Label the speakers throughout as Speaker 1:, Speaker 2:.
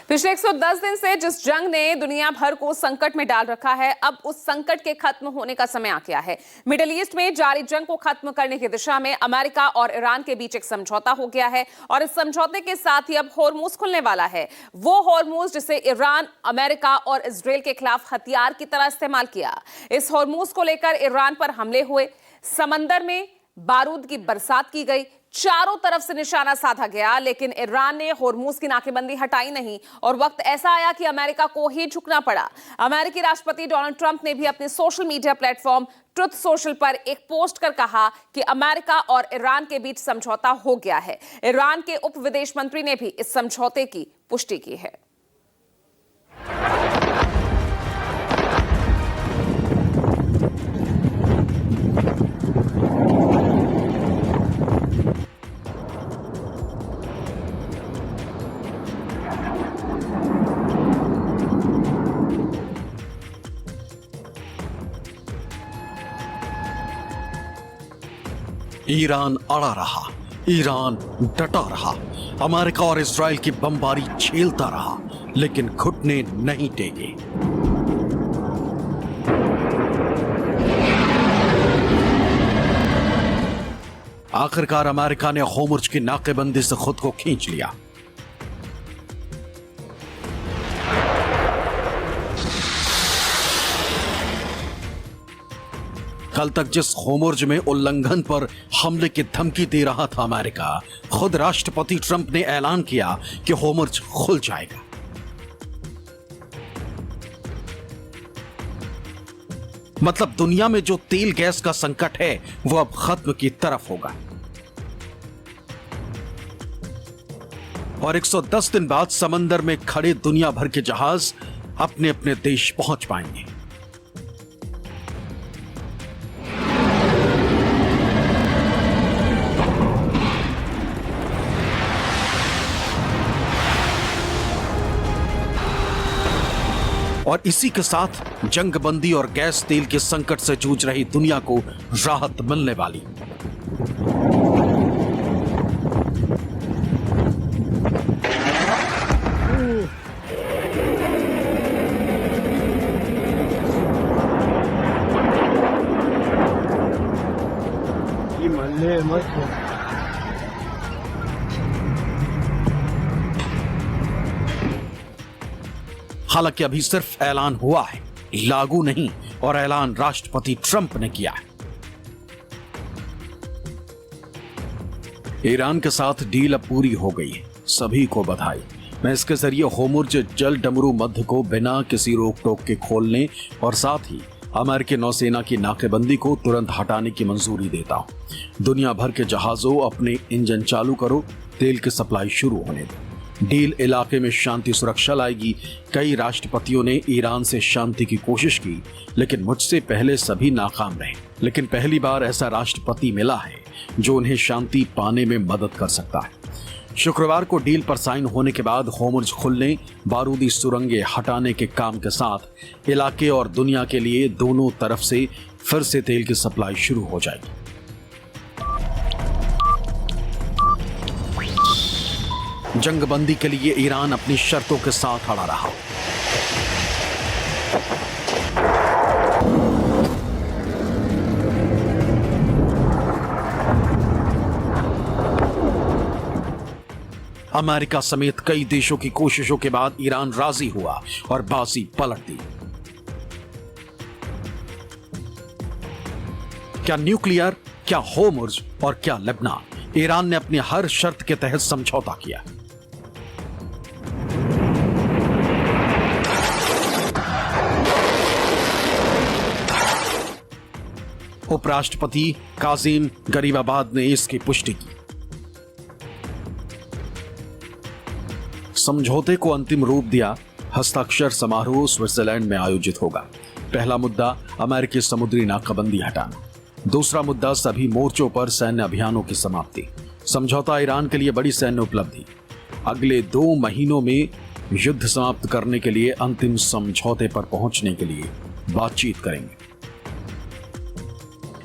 Speaker 1: पिछले 110 दिन से जिस जंग ने दुनिया भर को संकट में डाल रखा है, अब उस संकट के खत्म होने का समय आ गया है। मिडिल ईस्ट में जारी जंग को खत्म करने की दिशा में अमेरिका और ईरान के बीच एक समझौता हो गया है और इस समझौते के साथ ही अब होर्मुज खुलने वाला है। वो होर्मुज जिसे ईरान, अमेरिका और इजराइल के खिलाफ हथियार की तरह इस्तेमाल किया। इस होर्मुज को लेकर ईरान पर हमले हुए, समंदर में बारूद की बरसात की गई, चारों तरफ से निशाना साधा गया, लेकिन ईरान ने होर्मुज की नाकेबंदी हटाई नहीं और वक्त ऐसा आया कि अमेरिका को ही झुकना पड़ा। अमेरिकी राष्ट्रपति डोनाल्ड ट्रंप ने भी अपने social media platform truth social पर एक पोस्ट कर कहा कि अमेरिका और ईरान के बीच समझौता हो गया है। ईरान के उप विदेश मंत्री ने भी इस समझौते की पुष्टि की है।
Speaker 2: ईरान अड़ा रहा, ईरान डटा रहा, अमेरिका और इजराइल की बमबारी झेलता रहा, लेकिन घुटने नहीं टेके। आखिरकार अमेरिका ने होर्मुज की नाकेबंदी से खुद को खींच लिया। कल तक जिस होर्मुज में उल्लंघन पर हमले की धमकी दे रहा था अमेरिका, खुद राष्ट्रपति ट्रंप ने ऐलान किया कि होर्मुज खुल जाएगा। मतलब दुनिया में जो तेल गैस का संकट है वो अब खत्म की तरफ होगा और 110 दिन बाद समंदर में खड़े दुनिया भर के जहाज अपने अपने देश पहुंच पाएंगे। और इसी के साथ जंगबंदी और गैस तेल के संकट से जूझ रही दुनिया को राहत मिलने वाली। हालांकि अभी सिर्फ ऐलान हुआ है, लागू नहीं, और ऐलान राष्ट्रपति ट्रंप ने किया है। ईरान के साथ डील अब पूरी हो गई है, सभी को बधाई। मैं इसके जरिए होर्मुज जल डमरू मध्य को बिना किसी रोक टोक के खोलने और साथ ही अमेरिकी नौसेना की नाकेबंदी को तुरंत हटाने की मंजूरी देता हूं। दुनिया भर के जहाजों अपने इंजन चालू करो, तेल की सप्लाई शुरू होने दो। डील इलाके में शांति सुरक्षा लाएगी। कई राष्ट्रपतियों ने ईरान से शांति की कोशिश की, लेकिन मुझसे पहले सभी नाकाम रहे। लेकिन पहली बार ऐसा राष्ट्रपति मिला है जो उन्हें शांति पाने में मदद कर सकता है। शुक्रवार को डील पर साइन होने के बाद होर्मुज खुलने, बारूदी सुरंगें हटाने के काम के साथ इलाके और दुनिया के लिए दोनों तरफ से फिर से तेल की सप्लाई शुरू हो जाएगी। जंगबंदी के लिए ईरान अपनी शर्तों के साथ अड़ा रहा। अमेरिका समेत कई देशों की कोशिशों के बाद ईरान राजी हुआ और बाजी पलट दी। क्या न्यूक्लियर, क्या होर्मुज और क्या लेबनान, ईरान ने अपनी हर शर्त के तहत समझौता किया। उपराष्ट्रपति काजिम गरीबाबाद ने इसकी पुष्टि की। समझौते को अंतिम रूप दिया। हस्ताक्षर समारोह स्विट्जरलैंड में आयोजित होगा। पहला मुद्दा अमेरिकी समुद्री नाकाबंदी हटाना, दूसरा मुद्दा सभी मोर्चों पर सैन्य अभियानों की समाप्ति। समझौता ईरान के लिए बड़ी सैन्य उपलब्धि। अगले 2 महीनों में युद्ध समाप्त करने के लिए अंतिम समझौते पर पहुंचने के लिए बातचीत करेंगे।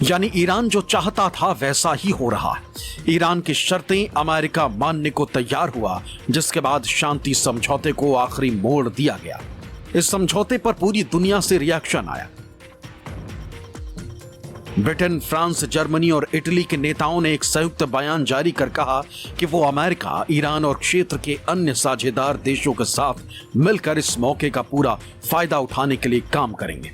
Speaker 2: यानी ईरान जो चाहता था वैसा ही हो रहा है। ईरान की शर्तें अमेरिका मानने को तैयार हुआ, जिसके बाद शांति समझौते को आखिरी मोड़ दिया गया। इस समझौते पर पूरी दुनिया से रिएक्शन आया। ब्रिटेन, फ्रांस, जर्मनी और इटली के नेताओं ने एक संयुक्त बयान जारी कर कहा कि वो अमेरिका, ईरान और क्षेत्र के अन्य साझेदार देशों के साथ मिलकर इस मौके का पूरा फायदा उठाने के लिए काम करेंगे।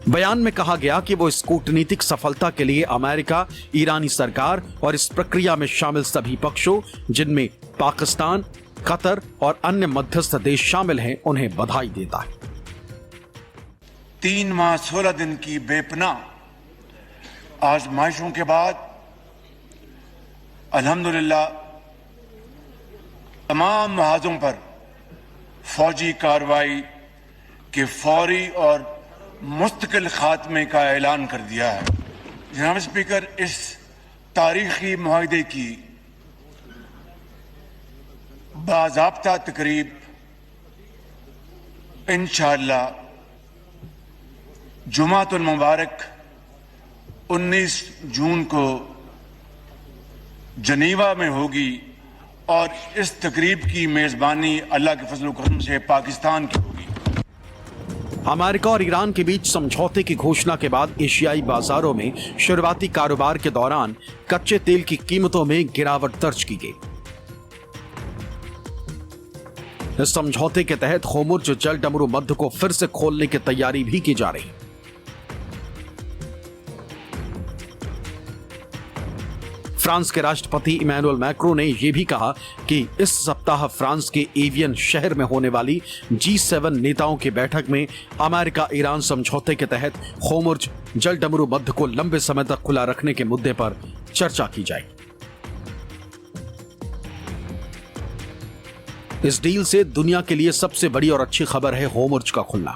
Speaker 2: बयान में कहा गया कि वो इस कूटनीतिक सफलता के लिए अमेरिका, ईरानी सरकार और इस प्रक्रिया में शामिल सभी पक्षों, जिनमें पाकिस्तान, कतर और अन्य मध्यस्थ देश शामिल हैं, उन्हें बधाई देता है।
Speaker 3: 3 माह 16 दिन की बेपनाह आजमाइशों के बाद अल्हम्दुलिल्लाह तमाम महाजों पर फौजी कार्रवाई के फौरी और मुस्तकिल खात्मे का ऐलान कर दिया है। जनाब स्पीकर, इस तारीखी मुआहदे की बाज़ाब्ता तकरीब इंशाअल्लाह जुमातुल मुबारक 19 जून को जनीवा में होगी और इस तकरीब की मेजबानी अल्लाह के फजल करम से पाकिस्तान की होगी।
Speaker 2: अमेरिका और ईरान के बीच समझौते की घोषणा के बाद एशियाई बाजारों में शुरुआती कारोबार के दौरान कच्चे तेल की कीमतों में गिरावट दर्ज की गई। इस समझौते के तहत होर्मुज़ जल डमरू मध्य को फिर से खोलने की तैयारी भी की जा रही। फ्रांस के राष्ट्रपति इमैनुअल मैक्रों ने यह भी कहा कि इस सप्ताह फ्रांस के एवियन शहर में होने वाली G7 नेताओं की बैठक में अमेरिका ईरान समझौते के तहत होर्मुज़ जल डमरू मध्य को लंबे समय तक खुला रखने के मुद्दे पर चर्चा की जाएगी। इस डील से दुनिया के लिए सबसे बड़ी और अच्छी खबर है होर्मुज़ का खुलना।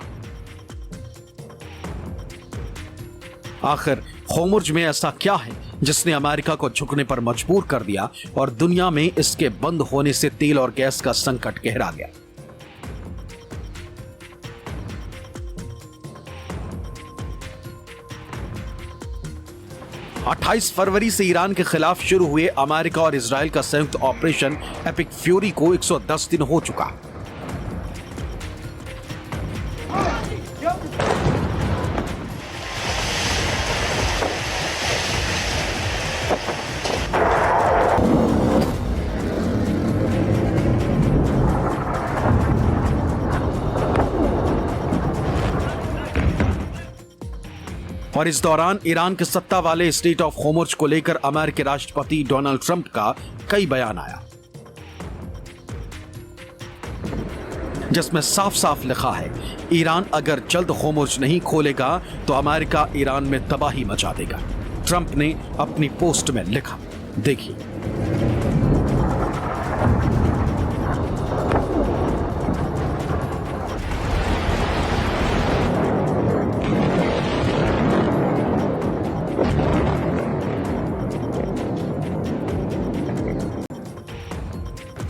Speaker 2: आखिर होर्मुज़ में ऐसा क्या है जिसने अमेरिका को झुकने पर मजबूर कर दिया और दुनिया में इसके बंद होने से तेल और गैस का संकट गहरा गया। अट्ठाईस फरवरी से ईरान के खिलाफ शुरू हुए अमेरिका और इजराइल का संयुक्त ऑपरेशन एपिक फ्यूरी को 110 दिन हो चुका। और इस दौरान ईरान के सत्ता वाले स्टेट ऑफ होर्मुज़ को लेकर अमेरिकी राष्ट्रपति डोनाल्ड ट्रंप का कई बयान आया, जिसमें साफ साफ लिखा है ईरान अगर जल्द होर्मुज़ नहीं खोलेगा तो अमेरिका ईरान में तबाही मचा देगा। ट्रंप ने अपनी पोस्ट में लिखा, देखिए।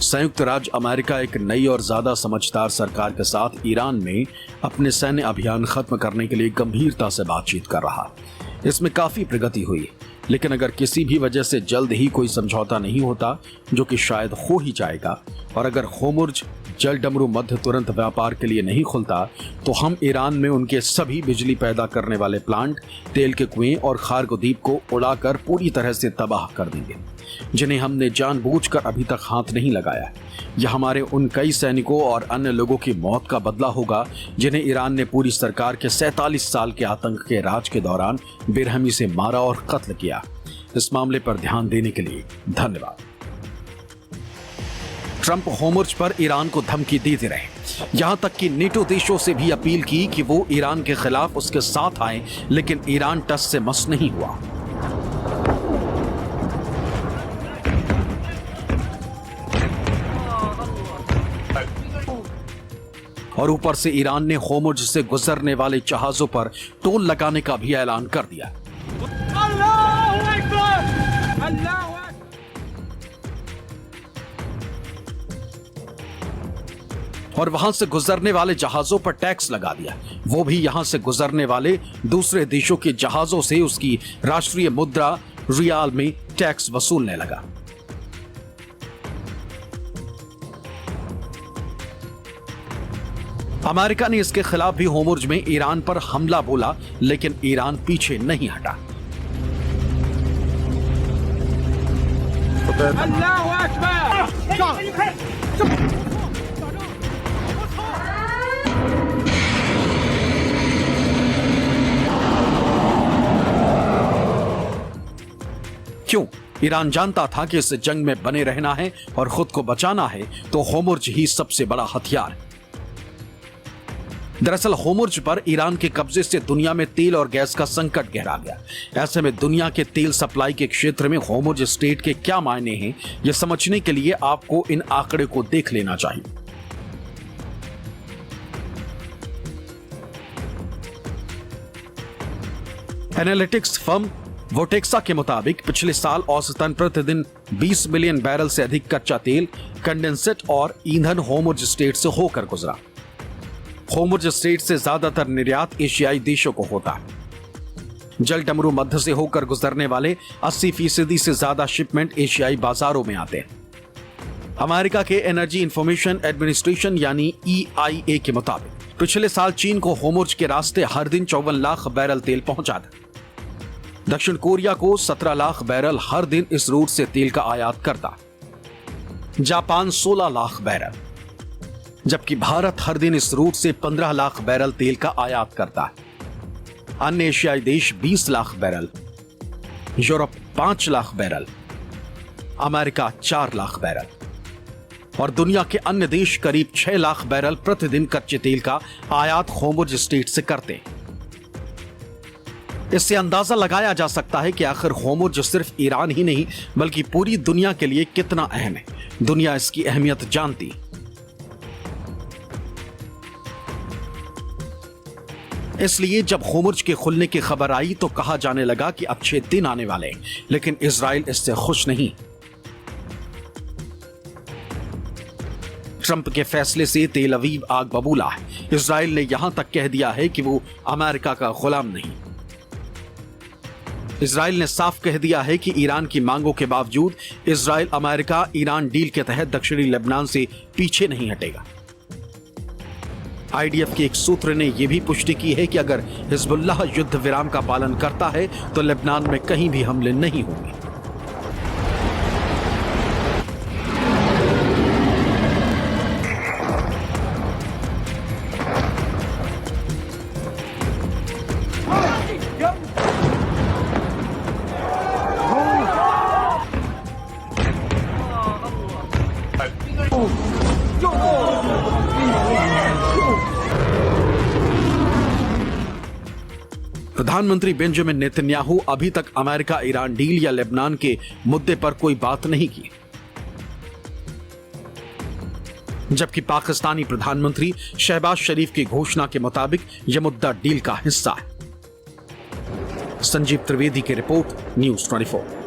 Speaker 2: संयुक्त राज्य अमेरिका एक नई और ज्यादा समझदार सरकार के साथ ईरान में अपने सैन्य अभियान खत्म करने के लिए गंभीरता से बातचीत कर रहा। इसमें काफी प्रगति हुई, लेकिन अगर किसी भी वजह से जल्द ही कोई समझौता नहीं होता, जो कि शायद हो ही जाएगा, और अगर होर्मुज़ जल डमरू मध्य तुरंत व्यापार के लिए नहीं खुलता, तो हम ईरान में उनके सभी बिजली पैदा करने वाले प्लांट, तेल के कुएं और खार्गोदीप को उड़ाकर पूरी तरह से तबाह कर देंगे, जिन्हें हमने जानबूझकर अभी तक हाथ नहीं लगाया है। यह हमारे उन कई सैनिकों और अन्य लोगों की मौत का बदला होगा जिन्हें ईरान ने पूरी सरकार के 47 साल के आतंक के राज के दौरान बेरहमी से मारा और कत्ल किया। इस मामले पर ध्यान देने के लिए धन्यवाद। ट्रंप होर्मुज़ पर ईरान को धमकी देते रहे, यहां तक कि नेटो देशों से भी अपील की कि वो ईरान के खिलाफ उसके साथ आए, लेकिन ईरान टस से मस नहीं हुआ। और ऊपर से ईरान ने होर्मुज़ से गुजरने वाले जहाजों पर टोल लगाने का भी ऐलान कर दिया। और वहां से गुजरने वाले जहाजों पर टैक्स लगा दिया। वो भी यहां से गुजरने वाले दूसरे देशों के जहाजों से उसकी राष्ट्रीय मुद्रा रियाल में टैक्स वसूलने लगा। अमेरिका ने इसके खिलाफ भी होर्मुज में ईरान पर हमला बोला, लेकिन ईरान पीछे नहीं हटा। क्यों? ईरान जानता था कि इस जंग में बने रहना है और खुद को बचाना है, तो होर्मुज ही सबसे बड़ा हथियार है। दरअसल होर्मुज पर ईरान के कब्जे से दुनिया में तेल और गैस का संकट गहरा गया। ऐसे में दुनिया के तेल सप्लाई के क्षेत्र में होर्मुज स्ट्रेट के क्या मायने हैं, यह समझने के लिए आपको इन आंकड़े को देख लेना चाहिए। एनालिटिक्स फर्म वोटेक्सा के मुताबिक पिछले साल औसतन प्रतिदिन 20 मिलियन बैरल से अधिक कच्चा तेल, कंडेंसेट और ईंधन होर्मुज स्ट्रेट से होकर गुजरा। होर्मुज स्ट्रेट से ज्यादातर निर्यात एशियाई देशों को होता है। जल डमरू मध्य से होकर गुजरने वाले 80% से ज्यादा शिपमेंट एशियाई बाजारों में आते हैं। अमेरिका के एनर्जी इंफॉर्मेशन एडमिनिस्ट्रेशन यानी EIA के मुताबिक पिछले साल चीन को होर्मुज के रास्ते हर दिन 54 लाख बैरल तेल पहुंचा था। दक्षिण कोरिया को 17 लाख बैरल हर दिन इस रूट से तेल का आयात करता। जापान 16 लाख बैरल, जबकि भारत हर दिन इस रूट से 15 लाख बैरल तेल का आयात करता है। अन्य एशियाई देश 20 lakh barrel, Europe 5 lakh barrel, America 4 lakh barrel और दुनिया के अन्य देश करीब 6 लाख बैरल प्रतिदिन कच्चे तेल का आयात होर्मुज स्ट्रेट से करते हैं। इससे अंदाजा लगाया जा सकता है कि आखिर होर्मुज सिर्फ ईरान ही नहीं बल्कि पूरी दुनिया के लिए कितना अहम है। दुनिया इसकी अहमियत जानती है। इसलिए जब होर्मुज के खुलने की खबर आई तो कहा जाने लगा कि अच्छे दिन आने वाले हैं, लेकिन इजराइल इससे खुश नहीं। ट्रंप के फैसले से तेल अवीव आग बबूला है। इजराइल ने यहां तक कह दिया है कि वो अमेरिका का गुलाम नहीं। इजराइल ने साफ कह दिया है कि ईरान की मांगों के बावजूद इजराइल अमेरिका ईरान डील के तहत दक्षिणी लेबनान से पीछे नहीं हटेगा। IDF के एक सूत्र ने यह भी पुष्टि की है कि अगर हिजबुल्लाह युद्ध विराम का पालन करता है तो लेबनान में कहीं भी हमले नहीं होंगे। प्रधानमंत्री बेंजामिन नेतन्याहू अभी तक अमेरिका ईरान डील या लेबनान के मुद्दे पर कोई बात नहीं की, जबकि पाकिस्तानी प्रधानमंत्री शहबाज शरीफ की घोषणा के मुताबिक यह मुद्दा डील का हिस्सा है। संजीव त्रिवेदी की रिपोर्ट, न्यूज़ 24।